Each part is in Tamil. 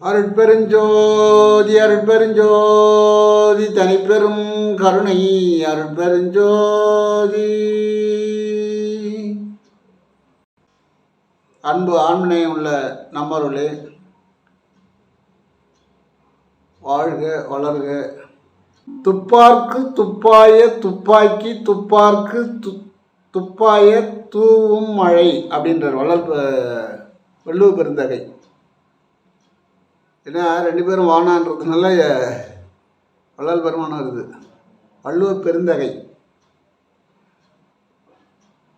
அருட்பெருஞ்சோதி அருட்பெருஞ்சோதி தனிப்பெரும் கருணை அருட்பெருஞ்சோதி. அன்பு ஆண்மனை உள்ள நம்மருளே, வாழ்க வளர்க. துப்பார்க்கு துப்பாய துப்பாக்கி துப்பார்க்கு துப்பாய தூவும் மழை அப்படின்றார் வள்ளுவ பெருந்தகை. ஏன்னா ரெண்டு பேரும் வானான்றதுனால வள்ளல் பெருமானம் வருது. வள்ளுவ பெருந்தகை.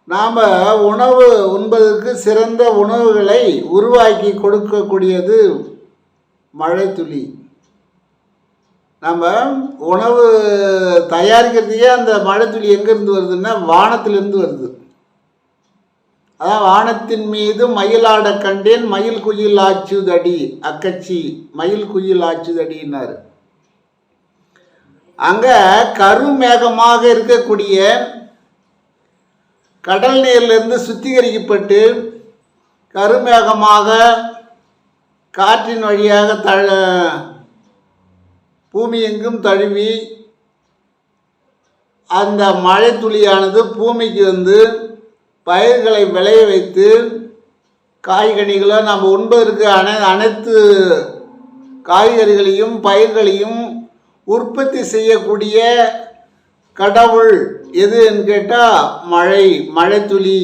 நாம் உணவு உண்பதற்கு சிறந்த உணவுகளை உருவாக்கி கொடுக்கக்கூடியது மழை துளி. நம்ம உணவு தயாரிக்கிறதுக்கே அந்த மழை துளி எங்கேருந்து வருதுன்னா வானத்திலிருந்து வருது. அதான் வானத்தின் மீது மயிலாட கண்டேன் மயில் குயில் ஆச்சுதடி அக்கச்சி மயில் குயில் ஆச்சுதடினார். அங்கே கருமேகமாக இருக்கக்கூடிய கடல் நீரிலிருந்து சுத்திகரிக்கப்பட்டு கருமேகமாக காற்றின் வழியாக பூமி எங்கும் தழுவி அந்த மழை துளியானது பூமிக்கு வந்து பயிர்களை விளைய வைத்து காய்கனிகளை நம்ம உண்பதற்கு அனைத்து காய்கறிகளையும் பயிர்களையும் உற்பத்தி செய்யக்கூடிய கடவுள் எதுன்னு கேட்டால் மழைத்துளி.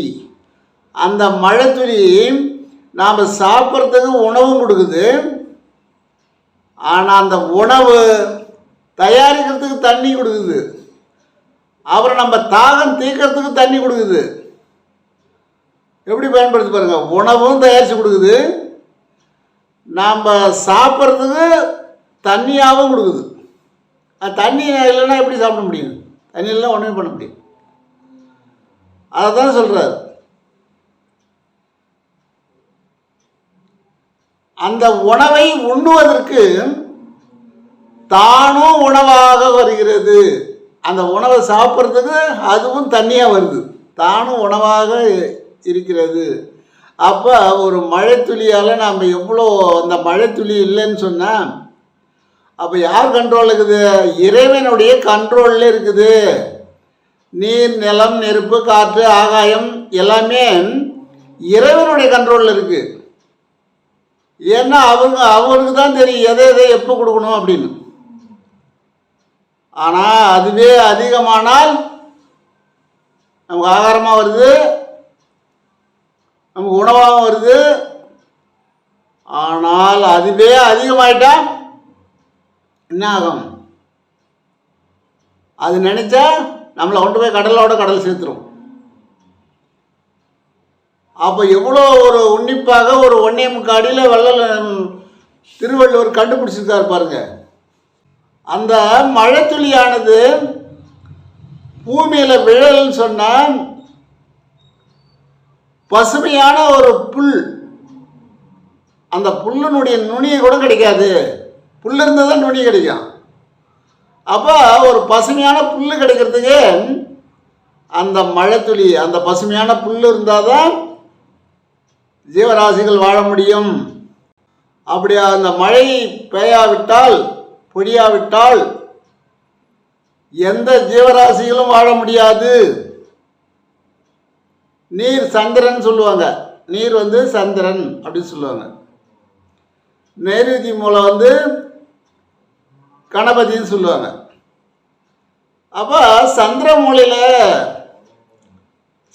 அந்த மழைத்துளி நாம் சாப்பிட்றதுக்கு உணவும் கொடுக்குது. ஆனால் அந்த உணவு தயாரிக்கிறதுக்கு தண்ணி கொடுக்குது. அப்புறம் நம்ம தாகம் தீர்க்கறதுக்கு தண்ணி கொடுக்குது. எப்படி பயன்படுத்தி பாருங்க. உணவும் தயாரித்து கொடுக்குது, நாம் சாப்பிட்றதுக்கு தண்ணியாகவும் கொடுக்குது. தண்ணி இல்லைன்னா எப்படி சாப்பிட முடியும்? தண்ணி இல்லைன்னா ஒன்றுமே பண்ண முடியும். அதை தான் சொல்கிறார். அந்த உணவை உண்ணுவதற்கு தானும் உணவாக வருகிறது. அந்த உணவை சாப்பிட்றதுக்கு அதுவும் தண்ணியாக வருது, தானும் உணவாக இருக்கிறது. அப்போ ஒரு மழைத்துளியால் நாம் எவ்வளோ, அந்த மழைத்துளி இல்லைன்னு சொன்னால் அப்போ யார் கண்ட்ரோல் இருக்குது? இறைவனுடைய கண்ட்ரோலில் இருக்குது. நீர், நிலம், நெருப்பு, காற்று, ஆகாயம் எல்லாமே இறைவனுடைய கண்ட்ரோலில் இருக்குது. ஏன்னா அவருக்கு தான் தெரியும் எதை எதை எப்போ கொடுக்கணும் அப்படின்னு. ஆனால் அதுவே அதிகமானால் நமக்கு ஆகாரமாக வருது, நமக்கு உணவாகவும் வருது. ஆனால் அதுவே அதிகமாயிட்டா என்ன ஆகும்? அது நினைச்சா நம்மளை கொண்டு போய் கடல் சேர்த்துரும். அப்போ எவ்வளோ ஒரு உன்னிப்பாக ஒரு 1.25 அடியில் திருவள்ளுவர் கண்டுபிடிச்சிருக்காரு பாருங்க. அந்த மழைத்துளியானது பூமியில் விழல்னு சொன்னால் பசுமையான ஒரு புல், அந்த புல்லினுடைய நுனியை கூட கிடைக்காது. புல் இருந்தால் தான் நுனி கிடைக்கும். அப்போ ஒரு பசுமையான புல் கிடைக்கிறதுக்கு அந்த மழைத்துளி, அந்த பசுமையான புல் இருந்தால் தான் ஜீவராசிகள் வாழ முடியும். அப்படி அந்த மழை பெய்யாவிட்டால், பொழியாவிட்டால் எந்த ஜீவராசிகளும் வாழ முடியாது. நீர் சந்திரன் சொல்லுவாங்க, நீர் வந்து சந்திரன் அப்படின்னு சொல்லுவாங்க. நெருதி மூலம் கணபதின்னு சொல்லுவாங்க. அப்போ சந்திர மூலையில்,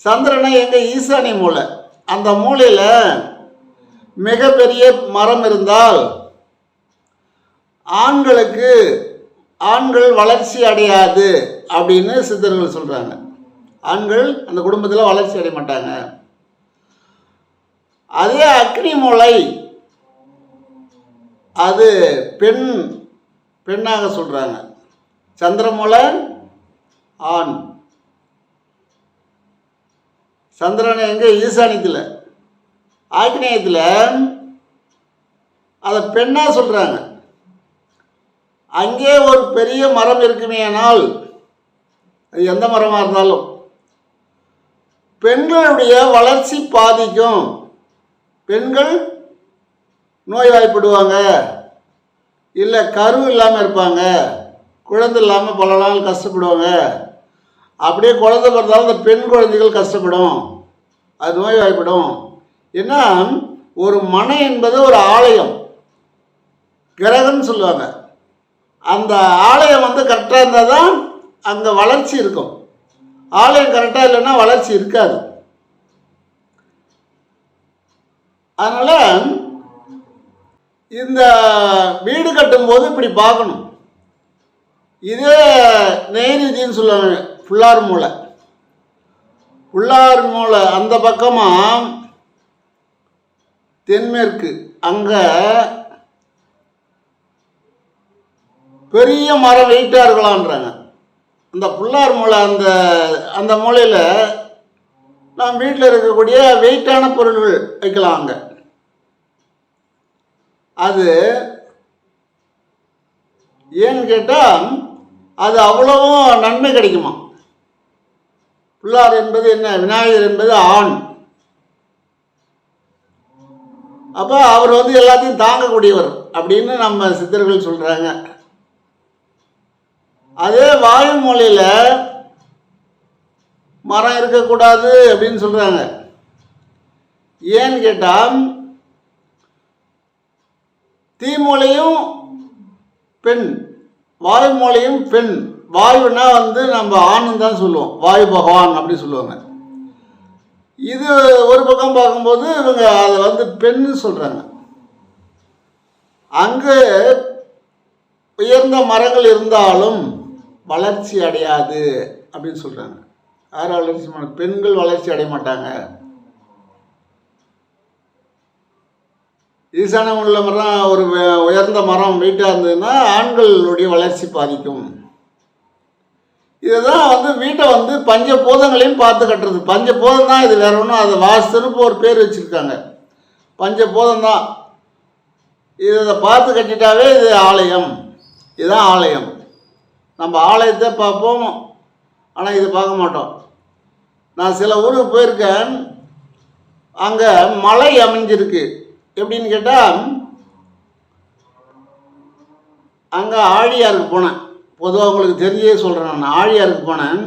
சந்திரனை எங்கள் ஈசானிய மூலை, அந்த மூலையில் மிகப்பெரிய மரம் இருந்தால் ஆண்கள் வளர்ச்சி அடையாது அப்படின்னு சித்தர்கள் சொல்கிறாங்க. ஆண்கள் அந்த குடும்பத்தில் வளர்ச்சி அடைய மாட்டாங்க. அதே அக்னி மூலை, அது பெண்ணாக சொல்கிறாங்க. சந்திரமூலை ஆண். சந்திரனை எங்கே? ஈசானியத்தில். ஆக்னேயத்தில் அதை பெண்ணாக சொல்கிறாங்க. அங்கே ஒரு பெரிய மரம் இருக்குமே, ஆனால் அது எந்த மரமாக இருந்தாலும் பெண்களுடைய வளர்ச்சி பாதிக்கும். பெண்கள் நோய்வாய்ப்படுவாங்க, இல்லை கரு இல்லாமல் இருப்பாங்க, குழந்தை இல்லாமல் பல நாள் கஷ்டப்படுவாங்க. அப்படியே குழந்தை பிறந்தாலும் அந்த பெண் குழந்தைகள் கஷ்டப்படும், அது நோய்வாய்ப்படும். ஏன்னா ஒரு மனை என்பது ஒரு ஆலயம், கிரகம்னு சொல்லுவாங்க. அந்த ஆலயம் கரெக்டாக இருந்தால் தான் அங்கே வளர்ச்சி இருக்கும். ஆலயம் கரெக்டாக இல்லைன்னா வளர்ச்சி இருக்காது. அதனால் இந்த வீடு கட்டும்போது இப்படி பார்க்கணும். இதே நெய்நிதின்னு சொல்லுவாங்க, புல்லார் மூலை. புல்லார் மூலை அந்த பக்கமாக தென்மேற்கு அங்கே பெரிய மரம் வெயிட்டாக இருக்கலான்றாங்க. அந்த புல்லார் மூலை அந்த மூலையில் நாம் வீட்டில் இருக்கக்கூடிய வெயிட்டான பொருள்கள் வைக்கலாம். அங்கே அது ஏன்னு கேட்டால் அது அவ்வளவும் நன்மை கிடைக்குமா. புல்லார் என்பது என்ன, விநாயகர் என்பது ஆண். அப்போ அவர் எல்லாத்தையும் தாங்கக்கூடியவர் அப்படின்னு நம்ம சித்தர்கள் சொல்கிறாங்க. அதே வாயு மூலையில் மரம் இருக்கக்கூடாது அப்படின்னு சொல்கிறாங்க. ஏன்னு கேட்டால் தீமூலையும் பெண், வாயு மூலையும் பெண். வாயுனா நம்ம ஆணுன்னு தான் சொல்லுவோம், வாயு பகவான் அப்படி சொல்லுவாங்க. இது ஒரு பக்கம் பார்க்கும்போது இவங்க அதை பெண்ணு சொல்கிறாங்க. அங்கு உயர்ந்த மரங்கள் இருந்தாலும் வளர்ச்சி அடையாது அப்படின்னு சொல்கிறாங்க. யார் வளர்ச்சி? பெண்கள் வளர்ச்சி அடைய மாட்டாங்க. ஈசானம் உள்ள மரம், ஒரு உயர்ந்த மரம் வெயிட்டாக இருந்ததுன்னா ஆண்களுடைய வளர்ச்சி பாதிக்கும். இதுதான் வீட்டை பஞ்சபூதங்களையும் பார்த்து கட்டுறது. பஞ்சபூதம் தான் இது, வேற ஒன்றும். அதை வாஸ்துன்னு ஒரு பேர் வச்சுருக்காங்க, பஞ்சபூதம் தான். இதை பார்த்து கட்டிட்டாவே இது ஆலயம். இதுதான் ஆலயம். நம்ம ஆலயத்தை பார்ப்போம், ஆனால் இதை பார்க்க மாட்டோம். நான் சில ஊருக்கு போயிருக்கேன், அங்கே மலை அமைஞ்சிருக்கு. எப்படின்னு கேட்டால் அங்கே ஆழியாருக்கு போனேன். பொதுவாக உங்களுக்கு தெரிஞ்சே சொல்கிறேன். நான் ஆழியாருக்கு போனேன்,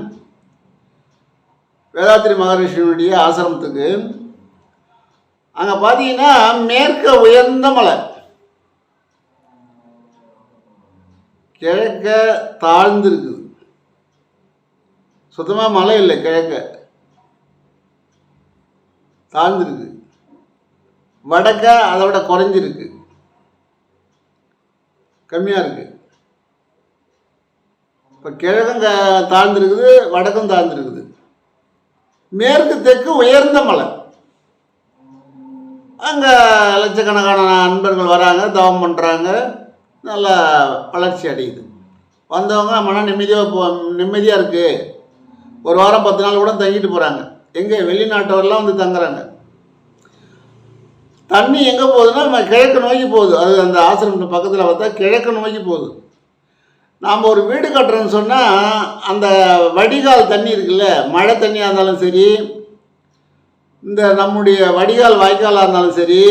வேதாத்திரி மகரிஷியினுடைய ஆசிரமத்துக்கு. அங்கே பார்த்தீங்கன்னா மேற்க உயர்ந்த மலை, கிழக்க தாழ்ந்துருக்குது. சுத்தமாக மலை இல்லை, கிழக்க தாழ்ந்துருக்கு. வடக்க அதை விட குறைஞ்சிருக்கு, கம்மியாக இருக்குது. இப்போ கிழக்கும் தாழ்ந்துருக்குது, வடக்கும் தாழ்ந்துருக்குது. மேற்கு தெற்கு உயர்ந்த மலை. அங்கே லட்சக்கணக்கான நண்பர்கள் வராங்க, தவம் பண்ணுறாங்க, நல்லா வளர்ச்சி அடையுது. வந்தவங்க மன நிம்மதியாக இருக்குது. ஒரு வாரம் 10 நாள் கூட தங்கிட்டு போகிறாங்க. எங்கே வெளிநாட்டவரெலாம் தங்குறாங்க. தண்ணி எங்கே போகுதுன்னா நம்ம கிழக்கு நோக்கி போகுது. அது அந்த ஆசிரமத்து பக்கத்தில் பார்த்தா கிழக்கு நோக்கி போகுது. நாம் ஒரு வீடு கட்டுறோன்னு சொன்னால் அந்த வடிகால் தண்ணி இருக்குல்ல, மழை தண்ணியாக இருந்தாலும் சரி, இந்த நம்முடைய வடிகால் வாய்க்காலாக இருந்தாலும் சரி,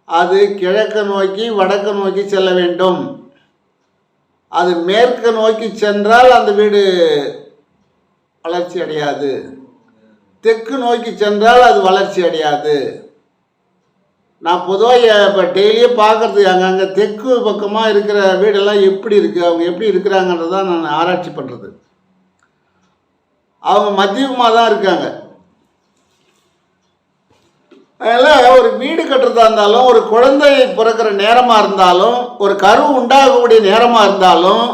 அது கிழக்கு நோக்கி வடக்கு நோக்கி செல்ல வேண்டும். அது மேற்கு நோக்கி சென்றால் அந்த வீடு வளர்ச்சி அடையாது. தெற்கு நோக்கி சென்றால் அது வளர்ச்சி அடையாது. நான் பொதுவாக இப்போ டெய்லியே பார்க்குறது, அங்கங்கே தெற்கு பக்கமாக இருக்கிற வீடெல்லாம் எப்படி இருக்குது, அவங்க எப்படி இருக்கிறாங்கன்றது தான் நான் ஆராய்ச்சி பண்ணுறது. அவங்க மத்தியமாக தான் இருக்காங்க. அதனால் ஒரு வீடு கட்டுறதா இருந்தாலும், ஒரு குழந்தை பிறக்கிற நேரமாக இருந்தாலும், ஒரு கரு உண்டாகக்கூடிய நேரமாக இருந்தாலும்,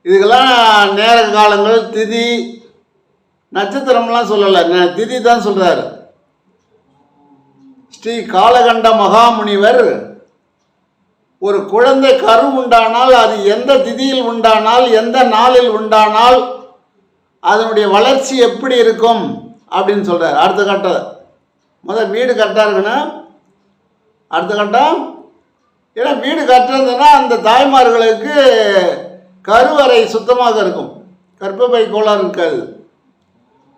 இதுக்கெல்லாம் நேர காலங்கள், திதி நட்சத்திரம்லாம் சொல்லலை, திதி தான் சொல்கிறாரு. ஸ்ரீ காலகண்ட மகாமுனிவர் ஒரு குழந்தை கரு உண்டானால் அது எந்த திதியில் உண்டானால், எந்த நாளில் உண்டானால் அதனுடைய வளர்ச்சி எப்படி இருக்கும் அப்படின்னு சொல்கிறார். அடுத்த கட்டம் முதல் வீடு கரெக்டாக இருக்குன்னா, அடுத்த கட்டம் ஏன்னா வீடு கட்டுறதுன்னா அந்த தாய்மார்களுக்கு கருவறை சுத்தமாக இருக்கும், கர்ப்பப்பை கோளாறு இருக்காது,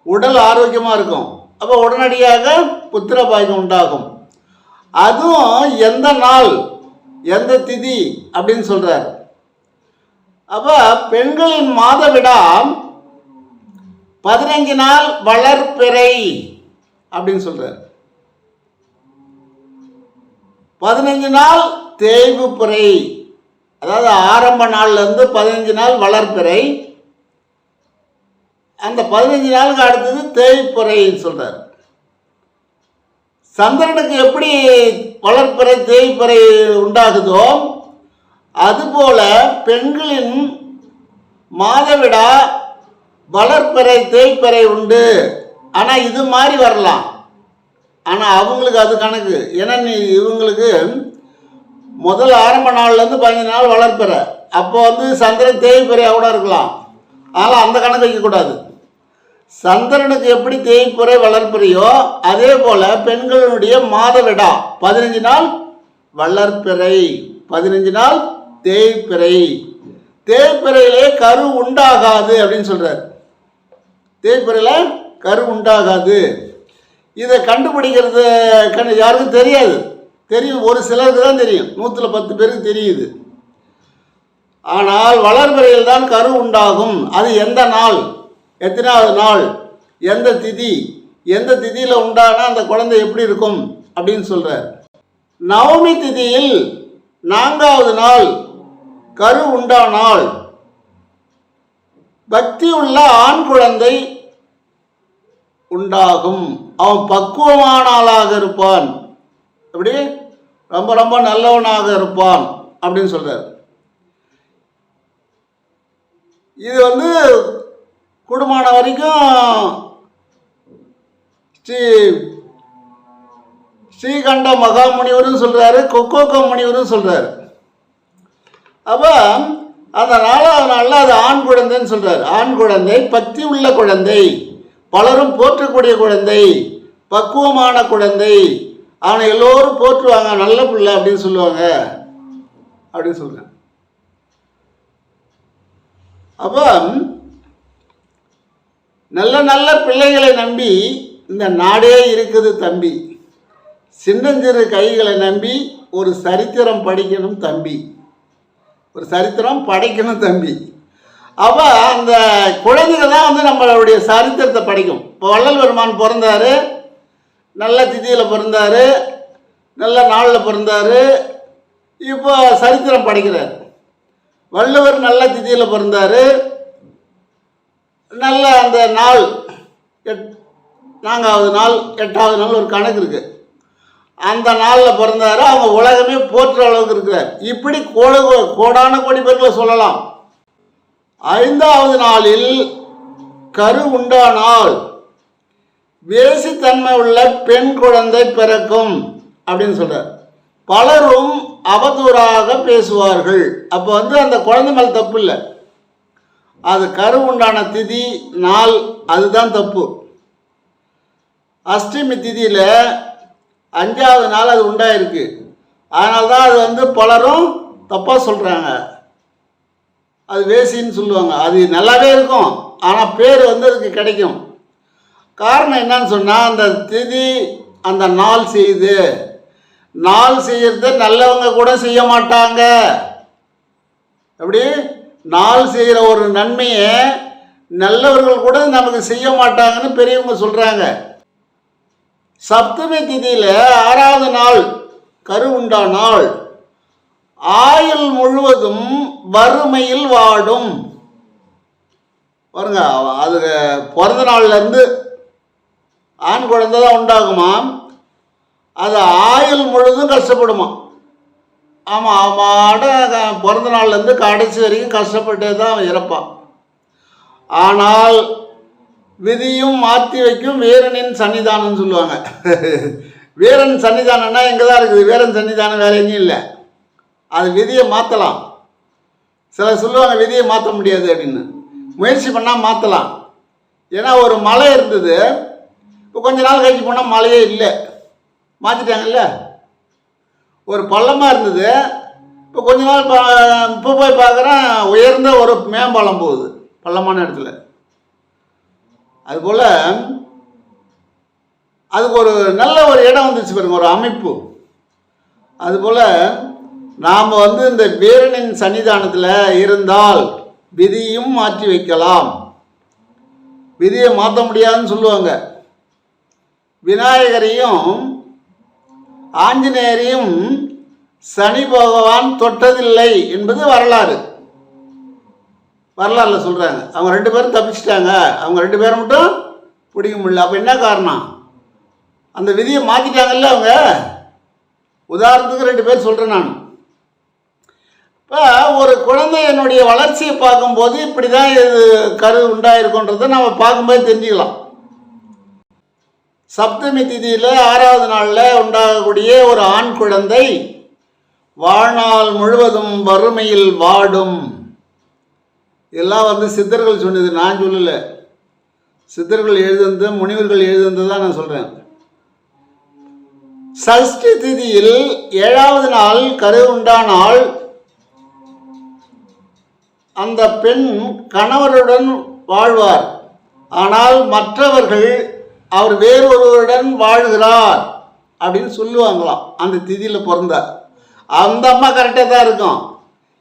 உடல் ஆரோக்கியமாக இருக்கும். அப்போ உடனடியாக புத்திர பாக்கியம் உண்டாகும். அதுவும் எந்த நாள் எந்த திதி அப்படின்னு சொல்றார். அப்போ பெண்களின் மாதவிடா 15 நாள் வளர்பிறை அப்படின்னு சொல்றார். 15 நாள் தேய்வு பிறை, அதாவது ஆரம்ப நாள்லேருந்து 15 நாள் வளர்பிறை, அந்த 15 நாளுக்கு அடுத்தது தேய்பிறைன்னு சொல்றார். சந்திரனுக்கு எப்படி வளர்பிறை தேய்பிறை உண்டாகுதோ அதுபோல பெண்களின் மாதவிடா வளர்பிறை தேய்பிறை உண்டு. ஆனால் இது மாதிரி வரலாம், ஆனால் அவங்களுக்கு அது கணக்கு. ஏன்னா இவங்களுக்கு முதல் ஆரம்ப நாள்லேருந்து 15 நாள் வளர்பிறை, அப்போ சந்திரன் தேய்பிறையாக கூட இருக்கலாம். அதனால் அந்த கணக்கு வைக்கக்கூடாது. சந்திரனுக்கு எப்படி தேய்பிறை வளர்ப்பிறையோ அதே போல் பெண்களுடைய மாதவிடா 15 நாள் வளர்ப்பிறை, 15 நாள் தேய்பிறை. தேய்பிறையிலே கரு உண்டாகாது அப்படின்னு சொல்கிறார். தேய்பிறையில் கரு உண்டாகாது. இதை கண்டுபிடிக்கிறது யாருக்கும் தெரியாது. தெரியும், ஒரு சிலருக்கு தான் தெரியும், 110 பேருக்கு தெரியுது. ஆனால் வளர்பிறையில் தான் கரு உண்டாகும். அது எந்த நாள், எத்தனாவது நாள், எந்த திதி, எந்த திதியில் உண்டானா அந்த குழந்தை எப்படி இருக்கும் அப்படின்னு சொல்கிறார். நவமி திதியில் 4வது நாள் கரு உண்டானால் பக்தி உள்ள ஆண் குழந்தை உண்டாகும். அவன் பக்குவமான ஆளாக இருப்பான், அப்படி ரொம்ப ரொம்ப நல்லவனாக இருப்பான் அப்படின்னு சொல்கிறார். இது கூடுமான வரைக்கும் ஸ்ரீகண்ட மகாமுனிவரும் சொல்கிறாரு, கொக்கோக்க முனிவரும் சொல்கிறாரு. அப்போ அந்த 4வது நாளில் அது ஆண் குழந்தைன்னு சொல்கிறார். ஆண் குழந்தை, பக்தி உள்ள குழந்தை, பலரும் போற்றக்கூடிய குழந்தை, பக்குவமான குழந்தை, அவனை எல்லோரும் போற்றுவாங்க, நல்ல பிள்ளை அப்படின்னு சொல்லுவாங்க அப்படின்னு சொல்கிறேன். அப்போ நல்ல நல்ல பிள்ளைகளை நம்பி இந்த நாடே இருக்குது தம்பி. சின்னஞ்சிறு கைகளை நம்பி ஒரு சரித்திரம் படிக்கணும் தம்பி, ஒரு சரித்திரம் படைக்கணும் தம்பி. அப்போ அந்த குழந்தைகள் தான் நம்மளுடைய சரித்திரத்தை படிக்கும். இப்போ வள்ளல் பெருமான் பிறந்தார், நல்ல திதியில் பிறந்தார், நல்ல நாளில் பிறந்தார், இப்போ சரித்திரம் படிக்கிறார். வள்ளுவர் நல்ல திதியில் பிறந்தார், நல்ல அந்த நாள் 4வது நாள் 8வது நாள் ஒரு கணக்கு இருக்குது, அந்த நாளில் பிறந்தார். அவங்க உலகமே போற்ற அளவுக்கு இருக்கிறார். இப்படி கோடான கோடி பேர்களை சொல்லலாம். 5வது நாளில் கரு உண்டானால் வேசித்தன்மை உள்ள பெண் குழந்தை பிறக்கும் அப்படின்னு சொல்கிறார். பலரும் அவதூறாக பேசுவார்கள். அப்போ அந்த குழந்தை மேலே தப்பு இல்லை, அது கரு உண்டான திதி நாள் அதுதான் தப்பு. அஷ்டமி திதியில் 5வது நாள் அது உண்டாயிருக்கு, அதனால தான் அது பலரும் தப்பாக சொல்கிறாங்க. அது வேசின்னு சொல்லுவாங்க. அது நல்லாவே இருக்கும், ஆனால் பேர் அதுக்கு கிடைக்கும். காரணம் என்னன்னு சொன்னால் அந்த திதி அந்த நாள் செய்யுது. நாள் செய்யறத நல்லவங்க கூட செய்ய மாட்டாங்க. அப்படி நாள் செய்கிற ஒரு நன்மையை நல்லவர்கள் கூட நமக்கு செய்ய மாட்டாங்கன்னு பெரியவங்க சொல்கிறாங்க. சப்தமி திதியில் 6வது நாள் கரு உண்டானால் ஆயுள் முழுவதும் வறுமையில் வாடும். பாருங்க, அது பிறந்த நாள்லேருந்து ஆண் குழந்தை தான் உண்டாகுமா, அது ஆயுள் முழுதும் கஷ்டப்படுமா. ஆமாம், அவமாட பிறந்த நாள்லேருந்து கடைசி வரைக்கும் கஷ்டப்பட்டே தான் அவன் இறப்பான். ஆனால் விதியும் மாற்றி வைக்கும் வீரனின் சன்னிதானம்னு சொல்லுவாங்க. வீரன் சன்னிதானம்னா எங்கே தான் இருக்குது, வீரன் சன்னிதானம் வேறு எங்கேயும் இல்லை. அது விதியை மாற்றலாம். சிலர் சொல்லுவாங்க விதியை மாற்ற முடியாது அப்படின்னு. முயற்சி பண்ணால் மாற்றலாம். ஏன்னா ஒரு மலை இருந்தது, இப்போ கொஞ்ச நாள் கழிச்சு போனால் மலையே இல்லை, மாற்றிட்டாங்கல்ல. ஒரு பள்ளமாக இருந்தது, இப்போ கொஞ்ச நாள் இப்போ போய் பார்க்குறேன் உயர்ந்த ஒரு மேம்பாலம் போகுது பள்ளமான இடத்துல. அதுபோல் அதுக்கு ஒரு நல்ல ஒரு இடம் வந்துச்சு பாருங்க, ஒரு அமைப்பு. அதுபோல் நாம் இந்த வீரனின் சன்னிதானத்தில் இருந்தால் விதியும் மாற்றி வைக்கலாம். விதியை மாற்ற முடியாதுன்னு சொல்லுவாங்க. விநாயகரையும் ஆஞ்சநேயரையும் சனி பகவான் தொட்டதில்லை என்பது வரலாறுல சொல்கிறாங்க. அவங்க 2 பேரும் தப்பிச்சிட்டாங்க, அவங்க 2 பேரும் மட்டும் பிடிக்க முடியல. அப்போ என்ன காரணம்? அந்த விதியை மாற்றிட்டாங்கல்ல அவங்க. உதாரணத்துக்கு 2 பேர் சொல்கிறேன் நான். இப்போ ஒரு குழந்தையினுடைய வளர்ச்சியை பார்க்கும்போது இப்படி தான் இது கரு உண்டாயிருக்குன்றதை நம்ம பார்க்கும்போது தெரிஞ்சுக்கலாம். சப்தமி திதியில் 6வது நாளில் உண்டாகக்கூடிய ஒரு ஆண் குழந்தை வாழ்நாள் முழுவதும் வறுமையில் வாடும். இதெல்லாம் சித்தர்கள் சொன்னது, நான் சொல்லலை. சித்தர்கள் எழுதுனது, முனிவர்கள் எழுதுனது தான் நான் சொல்கிறேன். சஷ்டி திதியில் 7வது நாள் கரு உண்டானால் அந்த பெண் கணவருடன் வாழ்வார். ஆனால் மற்றவர்கள் அவர் வேறொருவருடன் வாழ்கிறார் அப்படின்னு சொல்லுவாங்களாம். அந்த திதியில் பிறந்தா அந்த அம்மா கரெக்டாக தான் இருக்கும்.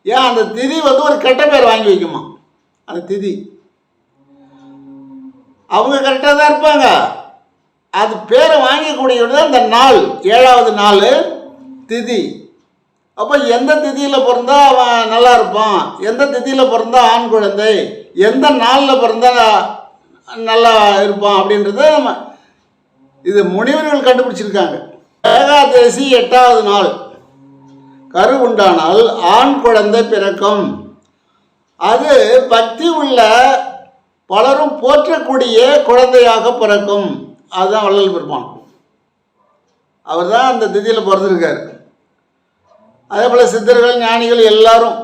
ஏன் அந்த திதி ஒரு கெட்ட பேர் வாங்கி வைக்குமா? அந்த திதி அவங்க கரெக்டாக தான் இருப்பாங்க. அது பேரை வாங்கக்கூடியது அந்த நாள், 7வது நாள் திதி. அப்போ எந்த திதியில் பிறந்தா அவன் நல்லா இருப்பான், எந்த திதியில் பிறந்தா ஆண் குழந்தை, எந்த நாளில் பிறந்தா நல்லா இருப்பான் அப்படின்றத இது முனிவர்கள் கண்டுபிடிச்சிருக்காங்க. ஏகாதசி 8வது நாள் கரு உண்டானால் ஆண் குழந்தை பிறக்கும். அது பக்தி உள்ள பலரும் போற்றக்கூடிய குழந்தையாக பிறக்கும். அதுதான் வள்ளல் பெருமான். அவர் தான் அந்த திதியில் பிறந்திருக்காரு. அதே போல் சித்தர்கள் ஞானிகள் எல்லாரும்.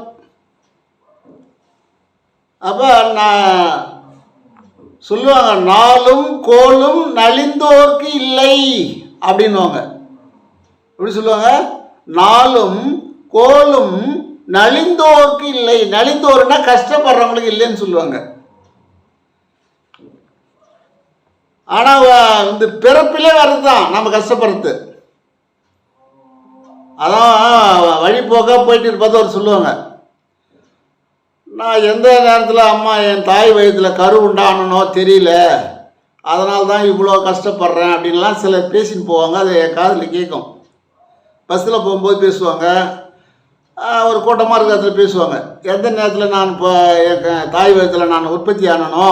அப்போ நான் சொல்லுவாங்க, நாளும் கோலும் நலிந்தோர்க்கு இல்லை அப்படின்வாங்க. எப்படி சொல்லுவாங்க? நாளும் கோலும் நலிந்தோர்க்கு இல்லை. நலிந்தோர்னா கஷ்டப்படுறவங்களுக்கு இல்லைன்னு சொல்லுவாங்க. ஆனால் இந்த பிறப்பிலே வர்றதுதான் நம்ம கஷ்டப்படுறது. அதான் வழிபோக்காக போயிட்டு இருப்பதவர் சொல்லுவாங்க, நான் எந்த நேரத்தில் அம்மா என் தாய் வயிற்றில் கரு உண்டானனோ தெரியல, அதனால தான் இவ்வளோ கஷ்டப்படுறேன் அப்படின்லாம் சிலர் பேசின்னு போவாங்க. அது என் காதில் கேட்கும். பஸ்ஸில் போகும்போது பேசுவாங்க, ஒரு கூட்டமாக இருக்கிற இடத்துல பேசுவாங்க. எந்த நேரத்தில் நான் இப்போ என் தாய் வயிற்றில் நான் உற்பத்தி ஆனனோ,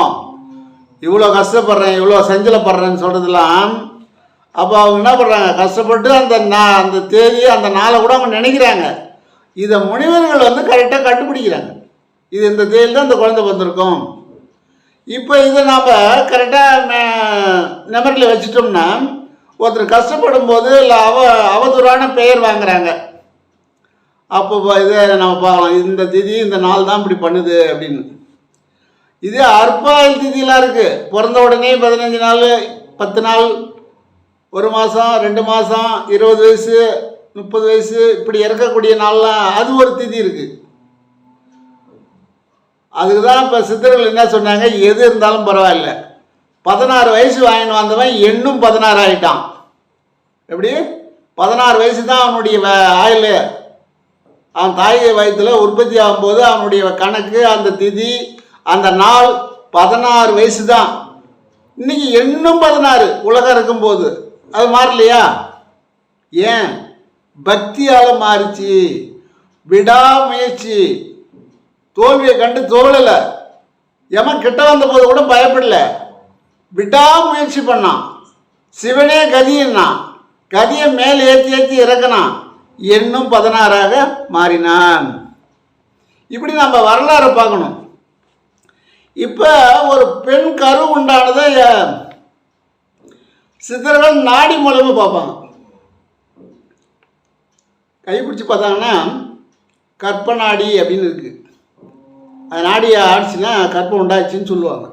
இவ்வளோ கஷ்டப்படுறேன், இவ்வளோ செஞ்சலப்படுறேன்னு சொல்கிறதுலாம். அப்போ அவங்க என்ன பண்ணுறாங்க, கஷ்டப்பட்டு அந்த தேதி அந்த நாளை கூட அவங்க நினைக்கிறாங்க. இதை முனிவர்கள் கரெக்டாக கண்டுபிடிக்கிறாங்க. இது இந்த தேதியில் தான் இந்த குழந்தை வந்திருக்கும். இப்போ இதை நாம் கரெக்டாக மெமரியில் வச்சுட்டோம்னா, ஒருத்தர் கஷ்டப்படும் போது இல்லை அவதூறான பெயர் வாங்குறாங்க. அப்போ இதை நம்ம பார்க்கலாம், இந்த திதி இந்த நாள் தான் இப்படி பண்ணுது அப்படின்னு. இது அற்பாயில் திதியெலாம் இருக்குது. பிறந்த உடனே 15 நாள், 10 நாள், 1 மாதம், 2 மாதம், 20 வயசு, 30 வயசு, இப்படி இறக்கக்கூடிய நாள்லாம் அது ஒரு திதி இருக்குது. அதுக்கு தான் இப்போ சித்தர்கள் என்ன சொன்னாங்க, எது இருந்தாலும் பரவாயில்ல, 16 வயசு வாங்கின்னு வந்தவன் எண்ணும் 16 ஆகிட்டான். எப்படி? 16 வயசு தான் அவனுடைய ஆயுள். அவன் தாய் வயத்தில் உற்பத்தி ஆகும்போது அவனுடைய கணக்கு, அந்த திதி, அந்த நாள் 16 வயசு தான். இன்னைக்கு எண்ணும் 16 உலகம் இருக்கும்போது அது மாறலையா? ஏன்? பக்தியால் மாறிச்சு. விடாமுயற்சி. தோல்வியை கண்டு தோழலை. எவன் கிட்ட வந்த போது கூட பயப்படல. விடாமுயற்சி பண்ணான். சிவனே கதியினான். கதியை மேல் ஏற்றி இறக்கினான். எண்ணும் 16ஆக மாறினான். இப்படி நம்ம வரலாறு பார்க்கணும். இப்போ ஒரு பெண் கரு உண்டானதை சித்தர்கள் நாடி மூலமாக பார்ப்பாங்க. கைப்பிடிச்சு பார்த்தாங்கன்னா கற்பநாடி அப்படின்னு இருக்குது. அது நாடியை ஆடிச்சுன்னா கற்பம் உண்டாச்சுன்னு சொல்லுவாங்க.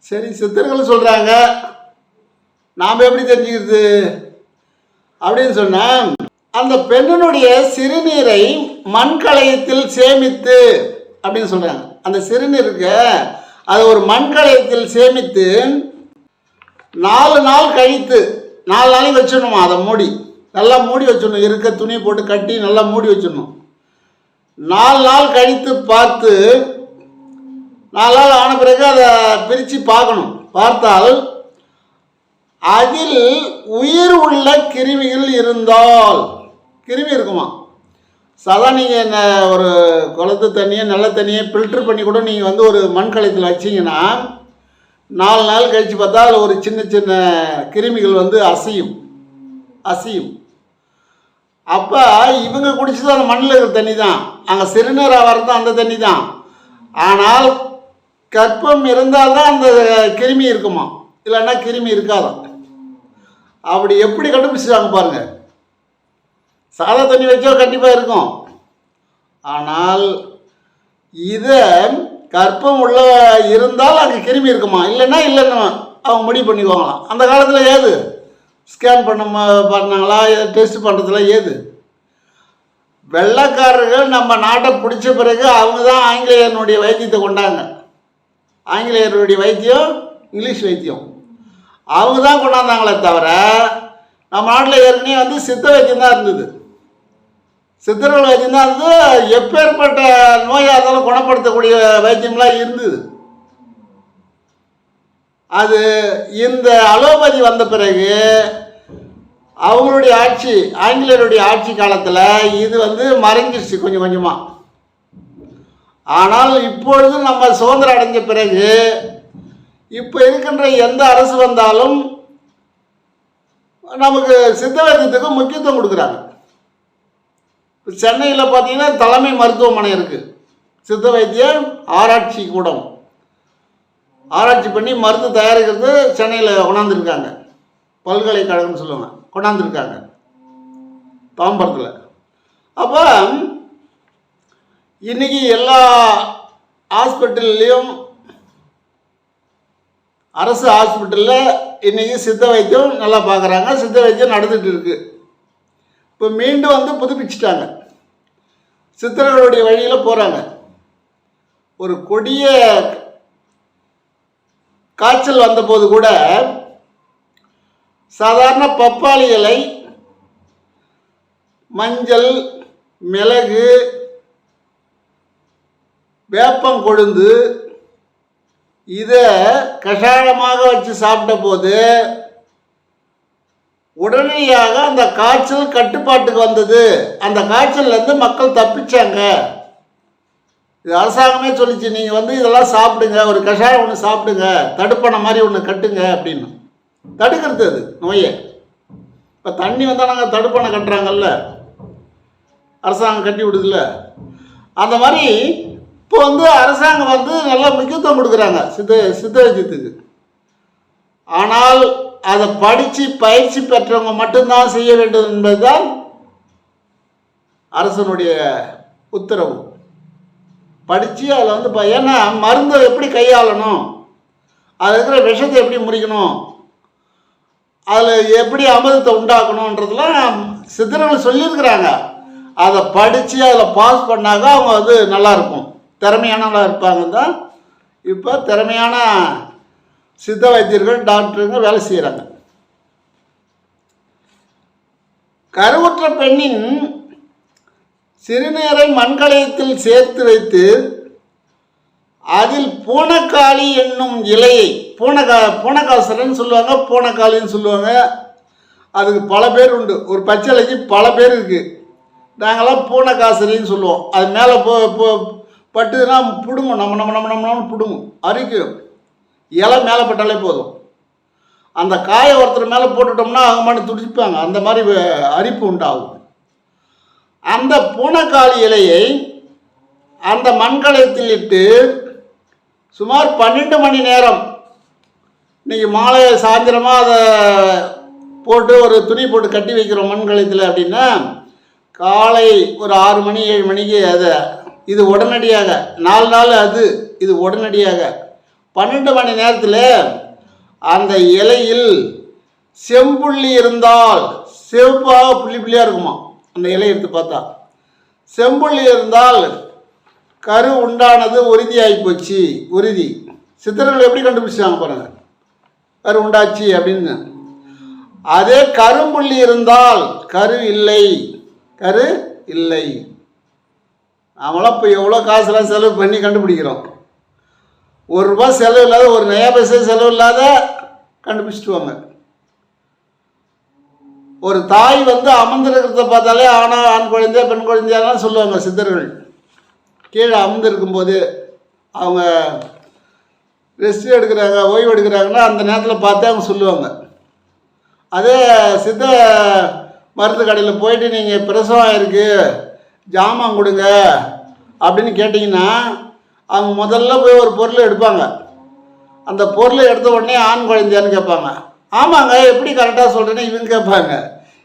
சரி, சித்தர்கள் சொல்கிறாங்க, நாம் எப்படி தெரிஞ்சுக்கிறது அப்படின்னு சொன்னால், அந்த பெண்ணினுடைய சிறுநீரை மண்கலயத்தில் சேமித்து அப்படின்னு சொல்கிறாங்க. அந்த சிறுநீருக்கு அது ஒரு மண்கலயத்தில் சேமித்து 4 நாள் கழித்து, 4 நாளைக்கு வச்சிடணுமா அதை மூடி. நல்லா மூடி வச்சிடணும், இருக்க துணியை போட்டு கட்டி நல்லா மூடி வச்சிடணும். 4 நாள் கழித்து பார்த்து 4 நாள் ஆன பிறகு அதை பிரித்து பார்க்கணும். பார்த்தால் அதில் உயிர் உள்ள கிருமிகள் இருந்தால், கிருமி இருக்குமா. சாதாரண நீங்கள் என்ன ஒரு குளத்து தண்ணியை நல்ல தண்ணியை ஃபில்ட்ரு பண்ணி கூட நீங்கள் வந்து ஒரு மண் கலத்தில் வச்சிங்கன்னா 4 நாள் கழித்து பார்த்தா அதில் ஒரு சின்ன சின்ன கிருமிகள் வந்து அசையும். அப்போ இவங்க குடிச்சது அந்த மண்ணில் இருக்கிற தண்ணி தான், அங்கே சிறுநீராக வரது அந்த தண்ணி தான். ஆனால் கர்ப்பம் இருந்தால் தான் அந்த கிருமி இருக்குமா, இல்லைன்னா கிருமி இருக்காதான். அப்படி எப்படி கண்டுபிடிச்சிட்டாங்க பாருங்கள். சாதா தண்ணி வச்சா கண்டிப்பாக இருக்கும். ஆனால் இதை கர்ப்பம் உள்ள இருந்தால் அங்கே கிருமி இருக்குமா, இல்லைன்னா அவங்க முடிவு பண்ணிக்குவாங்களாம். அந்த காலத்தில் ஏது ஸ்கேன் பண்ணாங்களா, டெஸ்ட் பண்ணுறதுல ஏது. வெள்ளைக்காரர்கள் நம்ம நாட்டை பிடிச்ச பிறகு அவங்க தான் ஆங்கிலேயனுடைய வைத்தியத்தை கொண்டாங்க. ஆங்கிலேயருடைய வைத்தியம் இங்கிலீஷ் வைத்தியம் அவங்க தான் கொண்டாந்தாங்களே தவிர நம்ம நாட்டில் ஏற்கனவே வந்து சித்த வைத்தியம் தான் இருந்தது. சித்தர்கள் வைத்தியம் தான் இருந்து எப்பேற்பட்ட நோயாக இருந்தாலும் குணப்படுத்தக்கூடிய வைத்தியம்லாம் இருந்தது. அது இந்த அலோபதி வந்த பிறகு அவங்களுடைய ஆட்சி, ஆங்கிலேயருடைய ஆட்சி காலத்தில் இது வந்து மறைஞ்சிருச்சு கொஞ்சம் கொஞ்சமாக. ஆனால் இப்பொழுது நம்ம சுதந்திரம் அடைஞ்ச பிறகு இப்போ இருக்கின்ற எந்த அரசு வந்தாலும் நமக்கு சித்த வைத்தியத்துக்கு முக்கியத்துவம் கொடுக்குறாங்க. சென்னையில் பார்த்தீங்கன்னா தலைமை மருத்துவமனை இருக்குது, சித்த வைத்திய ஆராய்ச்சி கூடம். ஆராய்ச்சி பண்ணி மருந்து தயாரிக்கிறது சென்னையில் கொண்டாந்துருக்காங்க. பல்கலைக்கழகம்னு சொல்லுவாங்க, கொண்டாந்துருக்காங்க தாம்பரத்தில். அப்போ இன்றைக்கி எல்லா ஹாஸ்பிட்டல்லையும், அரசு ஹாஸ்பிட்டலில் இன்றைக்கி சித்த வைத்தியம் நல்லா பார்க்குறாங்க, சித்த வைத்தியம் நடந்துகிட்டு இருக்குது. இப்போ மீண்டும் வந்து புதுப்பிச்சிட்டாங்க, சித்தர்களுடைய வழியில் போகிறாங்க. ஒரு கொடிய காய்ச்சல் வந்தபோது கூட சாதாரண பப்பாளி இலை, மஞ்சள், மிளகு, வேப்பங்கொழுந்து இதை கஷாயமாக வச்சு சாப்பிட்ட போது உடனடியாக அந்த காய்ச்சல் கட்டுப்பாட்டுக்கு வந்தது. அந்த காய்ச்சல்லேருந்து மக்கள் தப்பிச்சாங்க. இது அரசாங்கமே சொல்லிச்சு, நீங்கள் வந்து இதெல்லாம் சாப்பிடுங்க, ஒரு கஷாயம் ஒன்று சாப்பிடுங்க, தடுப்பணை மாதிரி ஒன்று கட்டுங்க அப்படின்னு. தடுக்கிறது அது நோயை. இப்போ தண்ணி வந்தால் நாங்கள் தடுப்பணை கட்டுறாங்கல்ல, அரசாங்கம் கட்டி விடுதில்ல, அந்த மாதிரி இப்போ வந்து அரசாங்கம் வந்து நல்லா முக்கியத்துவம் கொடுக்குறாங்க சித்த வைத்தியத்துக்கு. ஆனால் அதை படித்து பயிற்சி பெற்றவங்க மட்டும்தான் செய்ய வேண்டும் என்பதுதான் அரசனுடைய உத்தரவு. படித்து அதில் வந்து ஏன்னா மருந்தை எப்படி கையாளணும், அதில் இருக்கிற விஷத்தை எப்படி முறிக்கணும், அதில் எப்படி அமிர்தத்தை உண்டாக்கணுன்றதுலாம் சித்தர்கள் சொல்லியிருக்கிறாங்க. அதை படித்து அதில் பாஸ் பண்ணாக்க அவங்க வந்து நல்லாயிருக்கும், திறமையானவங்களாக இருப்பாங்க தான் இப்போ திறமையான சித்த வைத்தியர்கள், டாக்டருங்க வேலை செய்கிறாங்க. கருவுற்ற பெண்ணின் சிறுநீரை மண்கலயத்தில் சேர்த்து வைத்து அதில் பூனக்காளி என்னும் இலையை, பூனக்காசரன்னு சொல்லுவாங்க, பூனக்காளின்னு சொல்லுவாங்க. அதுக்கு பல பேர் உண்டு, ஒரு பச்சை இலைக்கு பல பேர் இருக்குது. நாங்களாம் பூனக்காசரின்னு சொல்லுவோம். அது மேலே பட்டுதுன்னா பிடுங்கும், நம்ம பிடுங்கும், அரிக்கும். இலை மேலே பட்டாலே போதும். அந்த காயை ஒருத்தர் மேலே போட்டுட்டோம்னா அவங்க மட்டும் துடிப்பாங்க, அந்த மாதிரி அரிப்பு உண்டாகும். அந்த பூனக்காளி இலையை அந்த மண்கலயத்தில் இட்டு சுமார் 12 மணி நேரம், இன்றைக்கி மாலை சாயந்தரமாக அதை போட்டு ஒரு துணி போட்டு கட்டி வைக்கிறோம் மண்கலயத்தில் அப்படின்னா, காலை ஒரு 6 மணி 7 மணிக்கு அதை இது உடனடியாக 4 நாள் அது இது உடனடியாக 12 மணி நேரத்தில் அந்த இலையில் செம்புள்ளி இருந்தால், செவ்வாக புள்ளி புள்ளியாக இருக்குமா அந்த இலையை எடுத்து பார்த்தா, செம்புள்ளி இருந்தால் கரு உண்டானது உறுதியாகி போச்சு. உறுதி சித்தர்கள் எப்படி கண்டுபிடிச்சாங்க பாருங்கள், கரு உண்டாச்சு அப்படின்னு. அதே கரும்புள்ளி இருந்தால் கரு இல்லை, கரு இல்லை. நம்மளாம் இப்போ எவ்வளோ காசுலாம் செலவு பண்ணி கண்டுபிடிக்கிறோம். ₹1 செலவு இல்லாத, ஒரு நயா பைசா செலவு இல்லாத கண்டுபிடிச்சிட்டுவாங்க. ஒரு தாய் வந்து அமர்ந்திருக்கிறத பார்த்தாலே ஆண் குழந்தையா பெண் குழந்தையாலாம் சொல்லுவாங்க சித்தர்கள். கீழே அமர்ந்திருக்கும் போது அவங்க ரெஸ்ட் எடுக்கிறாங்க, ஓய்வு எடுக்கிறாங்கன்னா அந்த நேரத்தில் பார்த்து அவங்க சொல்லுவாங்க. அதே சித்த மருந்து கடையில் போயிட்டு நீங்கள் பிரசவம் ஆகிருக்கு ஜாமான் கொடுங்க அப்படின்னு கேட்டிங்கன்னா அவங்க முதல்ல போய் ஒரு பொருளை எடுப்பாங்க. அந்த பொருளை எடுத்த உடனே ஆண் குழந்தையான்னு கேட்பாங்க. ஆமாங்க, எப்படி கரெக்டாக சொல்கிறேன்னு இவங்க கேட்பாங்க.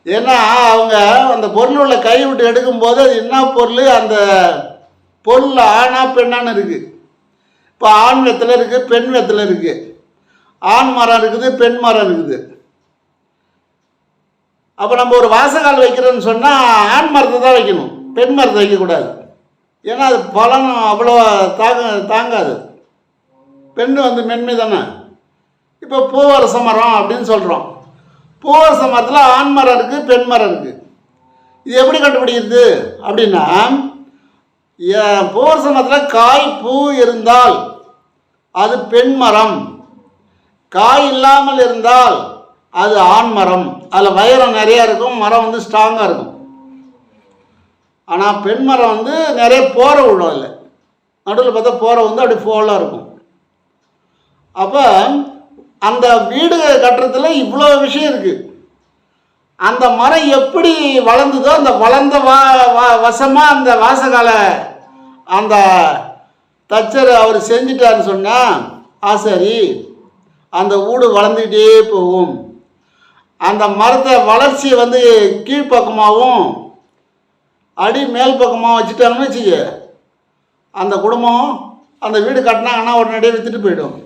ஏன்னா அவங்க அந்த பொருள் உள்ள கை விட்டு எடுக்கும்போது அது என்ன பொருள், அந்த பொருள் ஆணா பெண்ணான்னு இருக்குது. இப்போ ஆண் வெத்தில் இருக்குது, பெண் வெத்தில் இருக்குது. ஆண் மரம் இருக்குது, பெண் மரம் இருக்குது. அப்போ நம்ம ஒரு வாசகால் வைக்கிறோன்னு சொன்னால் ஆண் மரத்தை தான் வைக்கணும், பெண் மரத்தை வைக்கக்கூடாது. ஏன்னா அது பலன் அவ்வளோ தாங்காது. பெண் வந்து மென்மை தானே. இப்போ பூவரச மரம் அப்படின்னு சொல்கிறோம். பூவரச மரத்தில் ஆண் மரம் இருக்குது, பெண் மரம் இருக்குது. இது எப்படி கண்டுபிடிக்கிறது அப்படின்னா, பூவரச மரத்தில் காய் பூ இருந்தால் அது பெண் மரம், காய் இல்லாமல் இருந்தால் அது ஆண் மரம். அதில் வைரம் நிறையா இருக்கும், மரம் வந்து ஸ்ட்ராங்காக இருக்கும். ஆனால் பெண் மரம் வந்து நிறைய போரை விடும். இல்லை, நடுவில் பார்த்தா போரை வந்து அப்படி ஃபோலாக இருக்கும். அப்போ அந்த வீடு கட்டுறதுல இவ்வளோ விஷயம் இருக்குது. அந்த மரம் எப்படி வளர்ந்ததோ அந்த வளர்ந்த வசமாக அந்த வாசகால அந்த தச்சர் அவர் செஞ்சிட்டாருன்னு சொன்னால் ஆசாரி அந்த வீடு வளர்ந்துக்கிட்டே போகும். அந்த மரத்தை வளர்ச்சியை வந்து கீழ்ப்பக்கமாகவும் அடி மேல் பக்கமாக வச்சுட்டாங்கன்னு வச்சுக்க, அந்த குடும்பம் அந்த வீடு கட்டினாங்கன்னா உடனடியே விற்றுட்டு போயிடும்.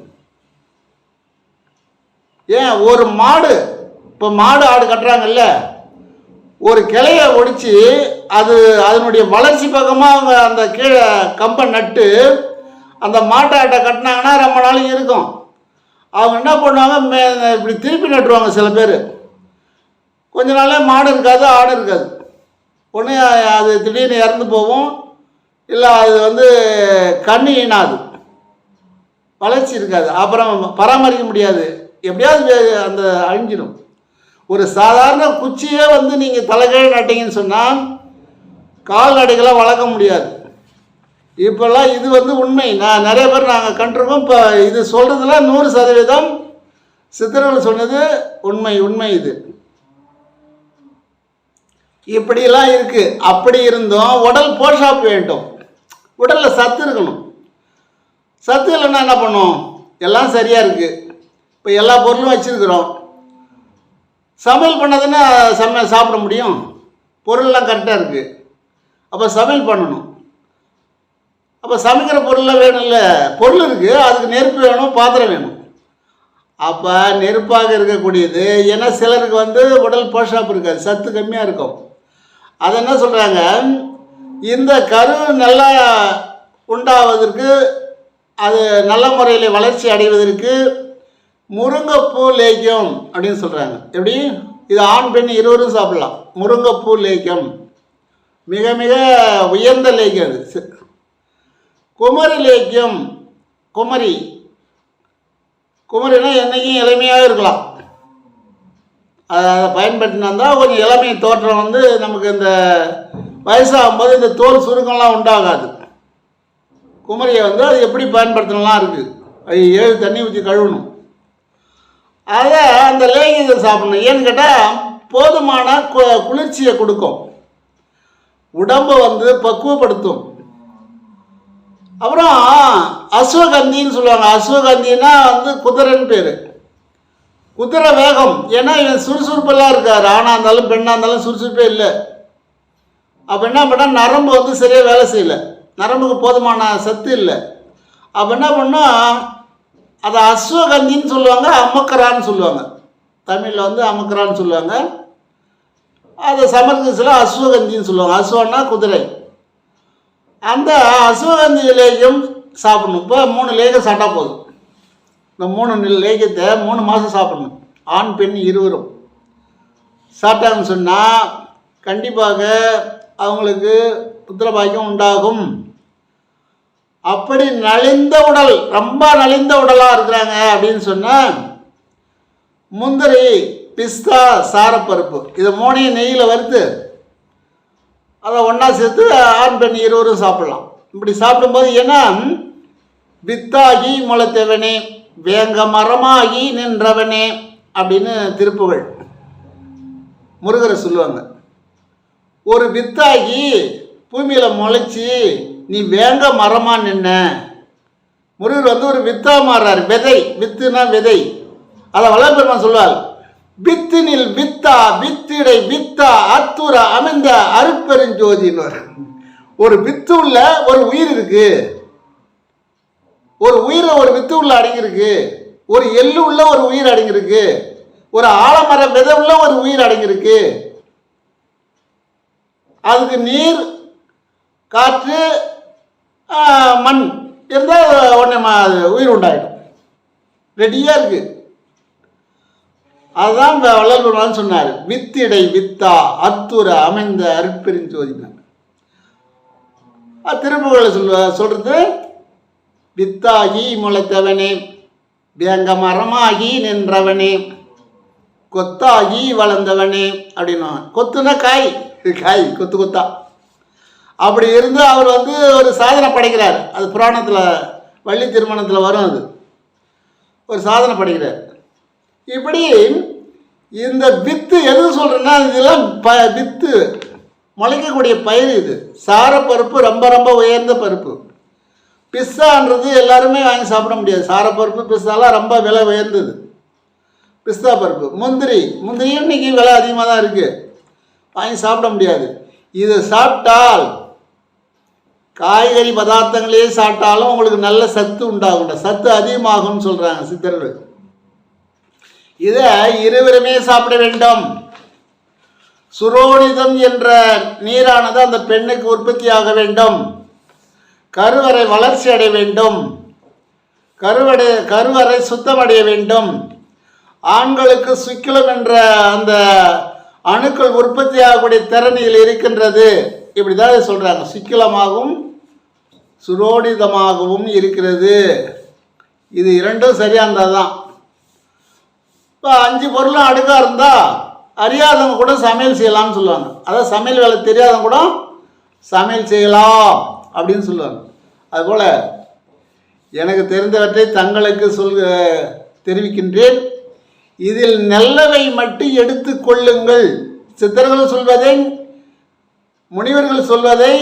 ஏன், ஒரு மாடு, இப்போ மாடு ஆடு கட்டுறாங்கல்ல, ஒரு கிளையை ஒடிச்சு அது அதனுடைய வளர்ச்சி பக்கமாக அவங்க அந்த கீழே கம்பை நட்டு அந்த மாட்டாட்டை கட்டினாங்கன்னா ரொம்ப நாளைக்கு இருக்கும். அவங்க என்ன பண்ணுவாங்க, இப்படி திருப்பி நட்டுருவாங்க. சில பேர் கொஞ்ச நாளே மாடு இருக்காது, ஆடு இருக்காது. ஒன்று அது திடீர்னு இறந்து போகும், இல்லை அது வந்து கண்ணு ஈனாது, வளர்ச்சி இருக்காது, அப்புறம் பராமரிக்க முடியாது, எப்படியாவது அந்த அழிஞ்சிடும். ஒரு சாதாரண குச்சியே வந்து நீங்கள் தலைகீழ் நட்டிங்கன்னு சொன்னால் கால்நடைகளை வளர்க்க முடியாது. இப்போல்லாம் இது வந்து உண்மை. நான் நிறைய பேர் நாங்கள் கண்டிருக்கோம். இப்போ இது சொல்கிறதுல 100% சித்தர்கள் சொன்னது உண்மை. இது இப்படியெல்லாம் இருக்குது. அப்படி இருந்தும் உடல் போஷாக்கு வேண்டும், உடலில் சத்து இருக்கணும். சத்து இல்லைன்னா என்ன பண்ணும், எல்லாம் சரியாக இருக்குது, இப்போ எல்லா பொருளும் வச்சுருக்குறோம், சமையல் பண்ணதுன்னா சாப்பிட முடியும், பொருள்லாம் கரெக்டாக இருக்குது. அப்போ சமையல் பண்ணணும். அப்போ சமைக்கிற பொருள்லாம் வேணும், இல்லை பொருள் இருக்குது, அதுக்கு நெருப்பு வேணும், பாத்திரம் வேணும். அப்போ நெருப்பாக இருக்கக்கூடியது, ஏன்னா சிலருக்கு வந்து உடல் போஷாப்பு இருக்காது, சத்து கம்மியாக இருக்கும். அதை என்ன சொல்கிறாங்க, இந்த கரு நல்லா உண்டாவதற்கு, அது நல்ல முறையில் வளர்ச்சி அடைவதற்கு முருங்கைப்பூ லேக்கியம் அப்படின்னு சொல்கிறாங்க. எப்படி, இது ஆண் பெண் இருவரும் சாப்பிடலாம். முருங்கைப்பூ லேக்கியம் மிக மிக உயர்ந்த லேக்கியம். அது குமரி லேக்கியம். குமரினா என்றைக்கும் இளமையாக இருக்கலாம். அதை பயன்படுத்தினா தான் கொஞ்சம் இளமை தோற்றம் வந்து நமக்கு இந்த வயசாகும்போது இந்த தோல் சுருக்கம்லாம் உண்டாகாது. குமரியை வந்து அது எப்படி பயன்படுத்தலாம் இருக்குது. அது 7 தண்ணி ஊற்றி கழுவணும். அதை அந்த லேகியத்தை சாப்பிடணும். ஏன்னு கேட்டால் போதுமான குளிர்ச்சியை கொடுக்கும், உடம்பை வந்து பக்குவப்படுத்தும். அப்புறம் அஸ்வகந்தின்னு சொல்லுவாங்க. அஸ்வகந்தின்னா வந்து குதிரைன்னு பேர். குதிரை வேகம், ஏன்னா இவன் சுறுசுறுப்பெல்லாம் இருக்கார், ஆணாக இருந்தாலும் பெண்ணாக இருந்தாலும் சுறுசுறுப்பே இல்லை. அப்போ என்ன பண்ணால் நரம்பு வந்து சரியாக வேலை செய்யலை, நரம்புக்கு போதுமான சத்து இல்லை. அப்போ என்ன பண்ணால் அதை அஸ்வகந்தின்னு சொல்லுவாங்க, அமக்கரான்னு சொல்லுவாங்க. தமிழில் வந்து அமக்கரான்னு சொல்லுவாங்க, அதை சமர்க்கத்தில் அஸ்வகந்தின்னு சொல்லுவாங்க. அஸ்வன்னா குதிரை. அந்த அஸ்வகந்தி லேகியம் சாப்பிடணும். இப்போ 3 லேகியம் சாப்பிட்டா போதும். இந்த 3 லேகியத்தை 3 மாதம் சாப்பிடணும், ஆண் பெண் இருவரும். சாப்பிட்டாங்கன்னு சொன்னால் கண்டிப்பாக அவங்களுக்கு புத்திர பாக்கியம் உண்டாகும். அப்படி நலிந்த உடல், ரொம்ப நலிந்த உடலாக இருக்கிறாங்க அப்படின்னு சொன்னால் முந்திரி, பிஸ்தா, சாரப்பருப்பு இது மூணையும் நெய்யில் வறுத்து அதை ஒன்றா சேர்த்து ஆண் பெண் இருவரும் சாப்பிடலாம். இப்படி சாப்பிடும்போது ஏன்னா வித்தாகி முளைத்தவனே வேங்க மரமாகி நின்றவனே அப்படின்னு திருப்புகள் முருகரை சொல்லுவாங்க. ஒரு வித்தாகி பூமியில் முளைச்சி நீ வேங்க மரமாக நின்ன. முருகர் வந்து ஒரு வித்தா மாறுறாரு. விதை, வித்துனா விதை. அதை வளர்ப்பெருமான் சொல்லுவாள், வித்தினில் வித்தா வித்திடை வித்தா அத்துர அமைந்த அருட்பெருஞ்சோதின்னு. ஒரு வித்து உள்ள ஒரு உயிர் இருக்கு, ஒரு உயிரை ஒரு வித்து உள்ள அடங்கியிருக்கு, ஒரு எள்ளு உள்ள ஒரு உயிர் அடங்கியிருக்கு, ஒரு ஆலமர விதை உள்ள ஒரு உயிர் அடங்கியிருக்கு. அதுக்கு நீர், காற்று, மண் இருந்தால் உடனே உயிர் உண்டாயிடும், ரெடியாக இருக்கு. அதுதான் வள்ளல் பெருமான் சொன்னார், வித்திடை வித்தா அத்துர அமைந்த அருட்பெருஞ்சோதினார். திருப்புகளை சொல்றது வித்தாகி முளைத்தவனே வேங்க மரமாகி நின்றவனே கொத்தாகி வளர்ந்தவனே அப்படின்னா. கொத்துனா காய், காய் கொத்து கொத்தா. அப்படி இருந்து அவர் வந்து ஒரு சாதனை படைக்கிறார். அது புராணத்தில் வள்ளி திருமணத்தில் வரும். அது ஒரு சாதனை படைக்கிறார். இப்படி இந்த வித்து எது சொல்கிறேன்னா இதெல்லாம் வித்து முளைக்கக்கூடிய பயிர். இது சாரப்பருப்பு ரொம்ப ரொம்ப உயர்ந்த பருப்பு. பிஸ்தான்றது எல்லாருமே வாங்கி சாப்பிட முடியாது. சாரப்பருப்பு பிஸ்தாலாம் ரொம்ப விலை உயர்ந்தது. பிஸ்தா பருப்பு, முந்திரியும் இன்னைக்கு விலை அதிகமாக தான் இருக்குது, வாங்கி சாப்பிட முடியாது. இதை சாப்பிட்டால் காய்கறி பதார்த்தங்களே சாப்பிட்டாலும் உங்களுக்கு நல்ல சத்து உண்டாகும், சத்து அதிகமாகும்னு சொல்கிறாங்க சித்தர்கள். இதை இருவருமே சாப்பிட வேண்டும். சுரோனிதம் என்ற நீரானது அந்த பெண்ணுக்கு உற்பத்தியாக வேண்டும். கருவறை வளர்ச்சி அடைய வேண்டும். கருவறை சுத்தமடைய வேண்டும். ஆண்களுக்கு சுக்கிலம் என்ற அந்த அணுக்கள் உற்பத்தி ஆகக்கூடிய திறனில் இருக்கின்றது. இப்படிதான் சொல்றாங்க. சுக்கிலமாகவும் சுரோனிதமாகவும் இருக்கிறது. இது இரண்டும் சரியா இருந்தால் தான். இப்போ 5 பொருளும் அடுக்காக இருந்தால் அறியாதவங்க கூட சமையல் செய்யலாம்னு சொல்லுவாங்க. அதாவது சமையல் வேலை தெரியாதவங்க கூட சமையல் செய்யலாம் அப்படின்னு சொல்லுவாங்க. அதுபோல் எனக்கு தெரிந்தவற்றை தங்களுக்கு தெரிவிக்கின்றேன். இதில் நல்லவை மட்டும் எடுத்து கொள்ளுங்கள். சித்தர்கள் சொல்வதை, முனிவர்கள் சொல்வதை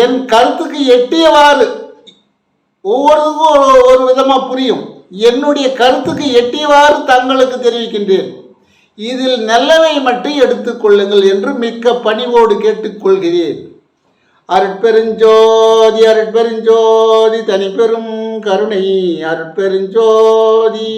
என் கருத்துக்கு எட்டியவாறு ஒவ்வொருக்கும் ஒரு விதமாக புரியும். என்னுடைய கருத்துக்கு எட்டியவாறு தங்களுக்கு தெரிவிக்கின்றேன். இதில் நல்லவை மட்டும் எடுத்துக்கொள்ளுங்கள் என்று மிக்க பணிவோடு கேட்டுக்கொள்கிறேன். அருட்பெருஞ்சோதி அருட்பெருஞ்சோதி தனிப்பெரும் கருணை அருட்பெருஞ்சோதி.